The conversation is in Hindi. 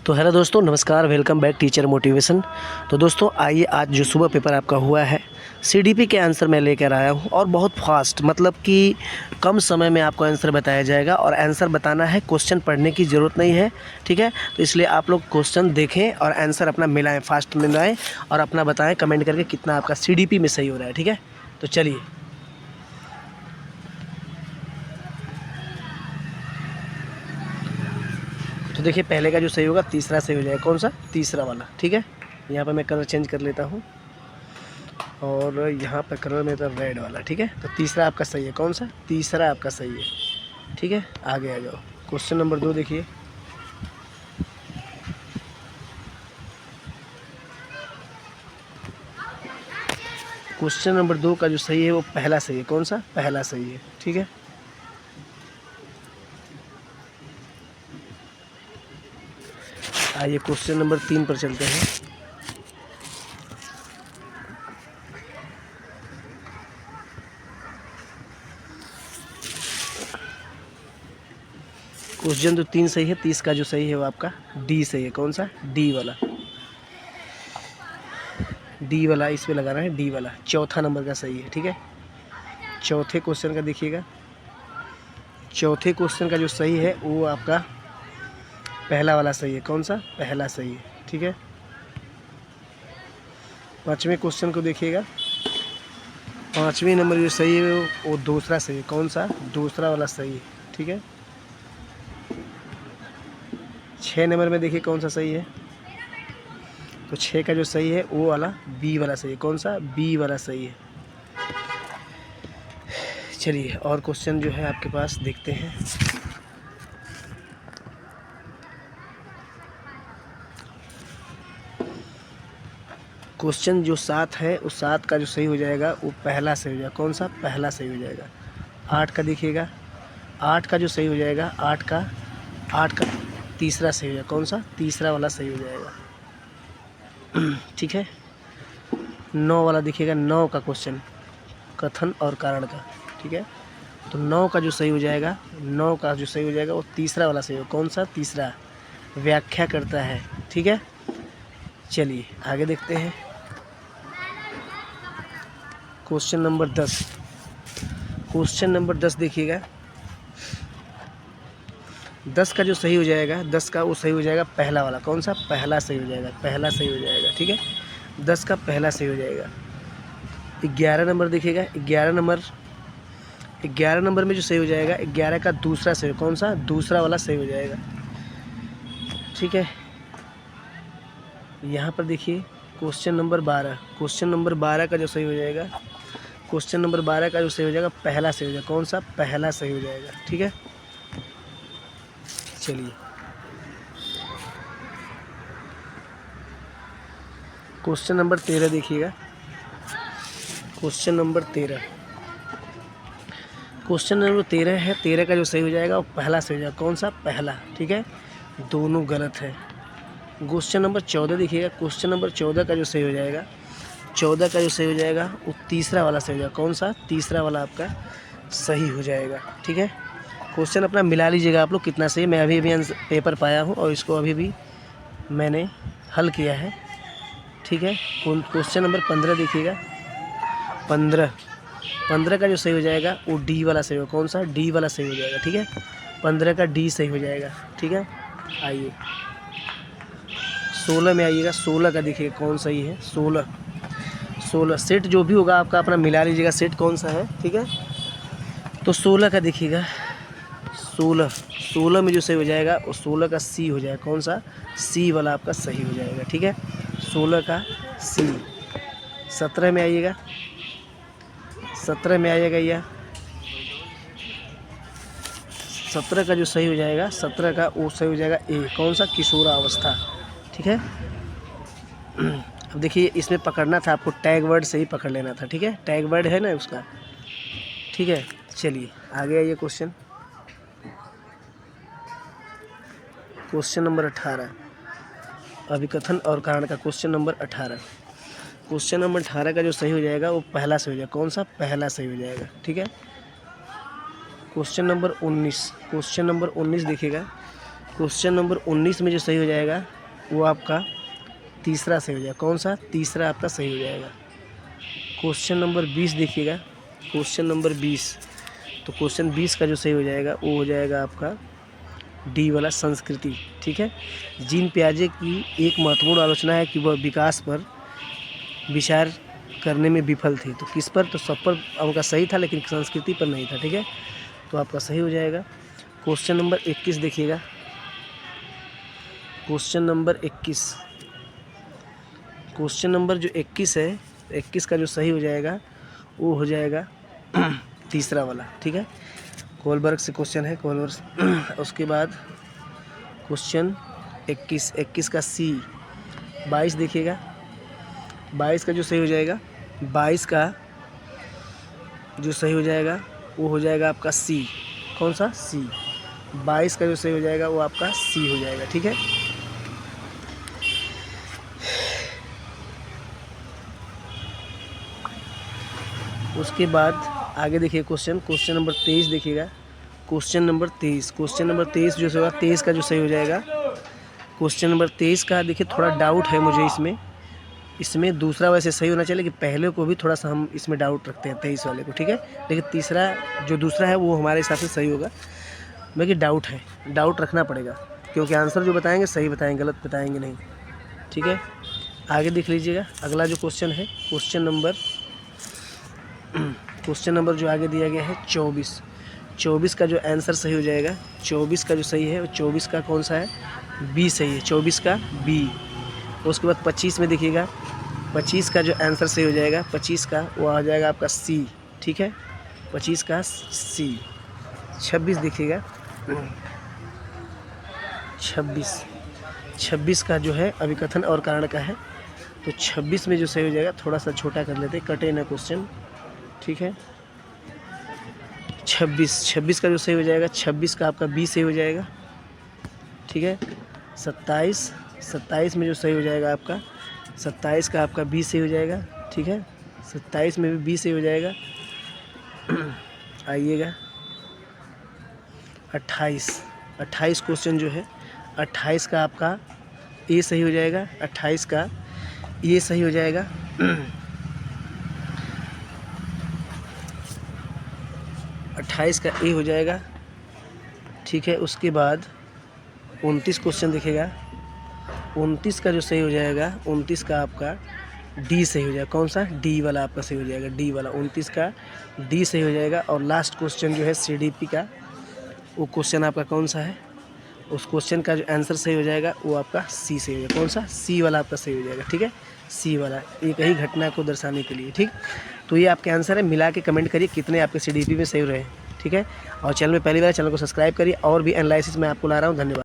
तो हेलो दोस्तों, नमस्कार। Welcome back teacher motivation. तो दोस्तों आइए, आज जो सुबह पेपर आपका हुआ है सीडीपी के आंसर मैं लेकर आया हूं और बहुत फास्ट, मतलब कि कम समय में आपको आंसर बताया जाएगा। और आंसर बताना है, क्वेश्चन पढ़ने की ज़रूरत नहीं है, ठीक है। तो इसलिए आप लोग क्वेश्चन देखें और आंसर अपना मिलाएँ, फास्ट मिलाएँ और अपना बताएँ कमेंट करके कितना आपका सीडीपी में सही हो रहा है, ठीक है। तो चलिए, तो देखिए पहले का जो सही होगा तीसरा सही हो जाएगा। कौन सा? तीसरा वाला, ठीक है। यहाँ पर मैं कलर चेंज कर लेता हूँ और यहाँ पर कलर मेरा रेड वाला, ठीक है। तो तीसरा आपका सही है। कौन सा? तीसरा आपका सही है, ठीक है। आगे आ जाओ, क्वेश्चन नंबर 2 देखिए। क्वेश्चन नंबर 2 का जो सही है वो पहला सही है। कौन सा? पहला सही है, ठीक है। आइए क्वेश्चन नंबर 3 पर चलते हैं। क्वेश्चन तो 3 सही है, 30 का जो सही है वो आपका डी सही है। कौन सा? डी वाला, डी वाला इस पे लगाना है, डी वाला चौथा नंबर का सही है, ठीक है। चौथे क्वेश्चन का देखिएगा, चौथे क्वेश्चन का जो सही है वो आपका पहला वाला सही है। कौन सा? पहला सही है, ठीक है। पाँचवें क्वेश्चन को देखिएगा, पाँचवें नंबर जो सही है वो दूसरा सही है। कौन सा? दूसरा वाला सही है, ठीक है। 6 नंबर में देखिए कौन सा सही है। तो 6 का जो सही है वो वाला बी वाला सही है। कौन सा? बी वाला सही है। चलिए और क्वेश्चन जो है आपके पास देखते हैं। क्वेश्चन जो 7 है उस 7 का जो सही हो जाएगा वो पहला सही हो जाएगा। कौन सा? पहला सही हो जाएगा। 8 का देखिएगा, 8 का जो सही हो जाएगा, 8 का तीसरा सही हो जाएगा। कौन सा? तीसरा वाला सही हो जाएगा, ठीक है। 9 वाला देखिएगा, 9 का क्वेश्चन कथन और कारण का, ठीक है। तो 9 का जो सही हो जाएगा, 9 का जो सही हो जाएगा वो तीसरा वाला सही हो। कौन सा? तीसरा, व्याख्या करता है, ठीक है। चलिए आगे देखते हैं। क्वेश्चन नंबर 10, क्वेश्चन नंबर 10 देखिएगा। 10 का जो सही हो जाएगा, 10 का वो सही हो जाएगा पहला वाला। कौन सा? पहला सही हो जाएगा, पहला सही हो जाएगा, ठीक है। 10 का पहला सही हो जाएगा। 11 नंबर देखिएगा, 11 नंबर में जो सही हो जाएगा, 11 का दूसरा सही। कौन सा? दूसरा वाला सही हो जाएगा, ठीक है। यहाँ पर देखिए क्वेश्चन नंबर 12, क्वेश्चन नंबर 12 का जो सही हो जाएगा, क्वेश्चन नंबर 12 का जो सही हो जाएगा पहला सही हो जाएगा। कौन सा? पहला सही हो जाएगा, ठीक है। चलिए क्वेश्चन नंबर 13 देखिएगा, क्वेश्चन नंबर 13, क्वेश्चन नंबर 13 है। 13 का जो सही हो जाएगा वो पहला सही हो जाएगा। कौन सा? पहला, ठीक है। दोनों गलत है। क्वेश्चन नंबर 14 देखिएगा, क्वेश्चन नंबर 14 का जो सही हो जाएगा, 14 का जो सही हो जाएगा वो तीसरा वाला सही हो जाएगा। कौन सा? तीसरा वाला आपका सही हो जाएगा, ठीक है। क्वेश्चन अपना मिला लीजिएगा आप लोग कितना सही। मैं अभी पेपर पाया हूँ और इसको अभी मैंने हल किया है, ठीक है। क्वेश्चन नंबर 15 देखिएगा, 15 का जो सही हो जाएगा वो डी वाला सही हो। कौन सा? डी वाला सही हो जाएगा, ठीक है। 15 का डी सही हो जाएगा, ठीक है। आइए 16 में आइएगा, 16 का देखिएगा कौन सही है। 16 सेट जो भी होगा आपका अपना मिला लीजिएगा, सेट कौन सा है, ठीक है। तो 16 का देखिएगा, 16 में जो सही हो जाएगा वो 16 का सी हो जाएगा। कौन सा? सी वाला आपका सही हो जाएगा, ठीक है। 16 का सी। 17 में आइएगा, 17 में आइएगा यह 17 का जो सही हो जाएगा, 17 का वो सही हो जाएगा ए। कौन सा? किशोरावस्था, ठीक है। अब देखिए इसमें पकड़ना था आपको, टैग वर्ड से ही पकड़ लेना था, ठीक है। टैग वर्ड है ना उसका, ठीक है। चलिए आगे आइए। क्वेश्चन नंबर 18, अभिकथन और कारण का क्वेश्चन नंबर 18। क्वेश्चन नंबर 18 का जो सही हो जाएगा वो पहला सही हो जाएगा। कौन सा? पहला सही हो जाएगा, ठीक है। क्वेश्चन नंबर 19, क्वेश्चन नंबर 19 देखिएगा, क्वेश्चन नंबर 19 में जो सही हो जाएगा वो आपका तीसरा सही हो जाएगा। कौन सा? तीसरा आपका सही हो जाएगा। क्वेश्चन नंबर 20 देखिएगा, क्वेश्चन नंबर 20, तो क्वेश्चन 20 का जो सही हो जाएगा वो हो जाएगा आपका डी वाला, संस्कृति। ठीक है। जीन पियाजे की एक महत्वपूर्ण आलोचना है कि वह विकास पर विचार करने में विफल थे। तो किस पर? तो सब पर उनका सही था, लेकिन संस्कृति पर नहीं था। ठीक है, तो आपका सही हो जाएगा। क्वेश्चन नंबर 21 देखिएगा, क्वेश्चन नंबर 21, क्वेश्चन नंबर जो 21 है, 21 का जो सही हो जाएगा वो हो जाएगा तीसरा वाला। ठीक है, कोलबर्ग से क्वेश्चन है, कोलबर्ग। उसके बाद क्वेश्चन 21 का सी। 22 देखिएगा, 22 का जो सही हो जाएगा, 22 का जो सही हो जाएगा वो हो जाएगा आपका सी। कौन सा? सी। 22 का जो सही हो जाएगा वो आपका सी हो जाएगा। ठीक है, उसके बाद आगे देखिए क्वेश्चन नंबर 23 देखिएगा, क्वेश्चन नंबर 23 जो होगा 23 का जो सही हो जाएगा, क्वेश्चन नंबर 23 का देखिए थोड़ा डाउट है मुझे इसमें दूसरा वैसे सही होना चाहिए, लेकिन पहले को भी थोड़ा सा हम इसमें डाउट रखते हैं 23 वाले को। ठीक है, लेकिन तीसरा जो दूसरा है वो हमारे हिसाब से सही होगा, बाकी डाउट है, डाउट रखना पड़ेगा, क्योंकि आंसर जो बताएंगे सही बताएंगे, गलत बताएंगे नहीं। ठीक है, आगे देख लीजिएगा अगला जो क्वेश्चन है, क्वेश्चन नंबर जो आगे दिया गया है 24 का जो आंसर सही हो जाएगा, 24 का जो सही है वो 24 का कौन सा है? बी सही है, 24 का बी। उसके बाद 25 में देखिएगा, 25 का जो आंसर सही हो जाएगा, 25 का वो आ जाएगा आपका सी। ठीक है, 25 का सी। 26 देखिएगा, 26 का जो है अभिकथन और कारण का है, तो 26 में जो सही हो जाएगा, थोड़ा सा छोटा कर लेते, कटे ना क्वेश्चन। ठीक है, 26 का जो सही हो जाएगा, 26 का आपका बी सही हो जाएगा। ठीक है, 27 में जो सही हो जाएगा आपका, 27 का आपका बी सही हो जाएगा। ठीक है, 27 में भी बी सही हो जाएगा। आइएगा 28 क्वेश्चन जो है, 28 का आपका ए सही हो जाएगा, 28 का ए सही हो जाएगा। 28 का ए हो जाएगा। ठीक है, उसके बाद 29 क्वेश्चन दिखेगा, 29 का जो सही हो जाएगा, 29 का आपका डी सही हो जाएगा। कौन सा? डी वाला आपका सही हो जाएगा, डी वाला, 29 का डी सही हो जाएगा। और लास्ट क्वेश्चन जो है सीडीपी का, वो क्वेश्चन आपका कौन सा है? उस क्वेश्चन का जो आंसर सही हो जाएगा वो आपका सी सही हो जाएगा। कौन सा? सी वाला आपका सही हो जाएगा। ठीक है, सी वाला, एक ही घटना को दर्शाने के लिए। ठीक, तो ये आपके आंसर है, मिला के कमेंट करिए कितने आपके सीडीपी में सही रहे। ठीक है, और चैनल में पहली बार, चैनल को सब्सक्राइब करिए, और भी एनालिसिस मैं आपको ला रहा हूँ। धन्यवाद।